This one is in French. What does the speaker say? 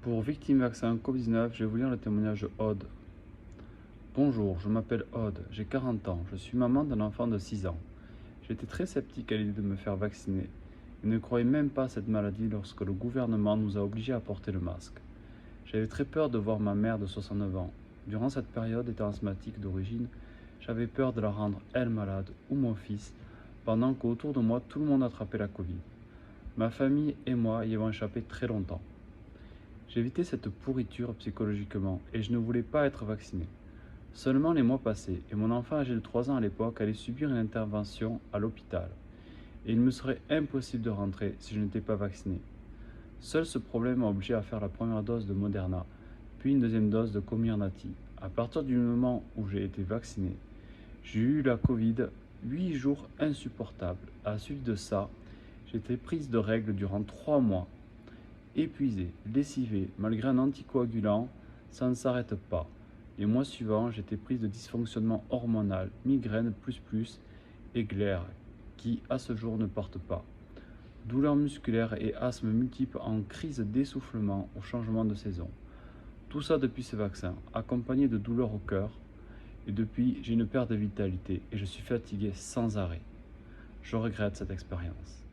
Pour victime vaccin Covid-19, je vais vous lire le témoignage de Aude. Bonjour, je m'appelle Aude, j'ai 40 ans, je suis maman d'un enfant de 6 ans. J'étais très sceptique à l'idée de me faire vacciner et ne croyais même pas à cette maladie lorsque le gouvernement nous a obligés à porter le masque. J'avais très peur de voir ma mère de 69 ans. Durant cette période, étant asthmatique d'origine, j'avais peur de la rendre elle malade ou mon fils, pendant qu'autour de moi tout le monde attrapait la Covid. Ma famille et moi y avons échappé très longtemps. J'évitais cette pourriture psychologiquement et je ne voulais pas être vacciné. Seulement les mois passaient et mon enfant âgé de 3 ans à l'époque allait subir une intervention à l'hôpital. Et il me serait impossible de rentrer si je n'étais pas vacciné. Seul ce problème m'a obligé à faire la première dose de Moderna, puis une deuxième dose de Comirnaty. À partir du moment où j'ai été vacciné, j'ai eu la Covid, 8 jours insupportables. À la suite de ça, j'ai été prise de règles durant 3 mois. Épuisé, lessivé, malgré un anticoagulant, ça ne s'arrête pas. Les mois suivants, j'étais prise de dysfonctionnement hormonal, migraine et glaire, qui à ce jour ne partent pas. Douleurs musculaires et asthme multiples en crise d'essoufflement au changement de saison. Tout ça depuis ce vaccin, accompagné de douleurs au cœur. Et depuis, j'ai une perte de vitalité et je suis fatigué sans arrêt. Je regrette cette expérience.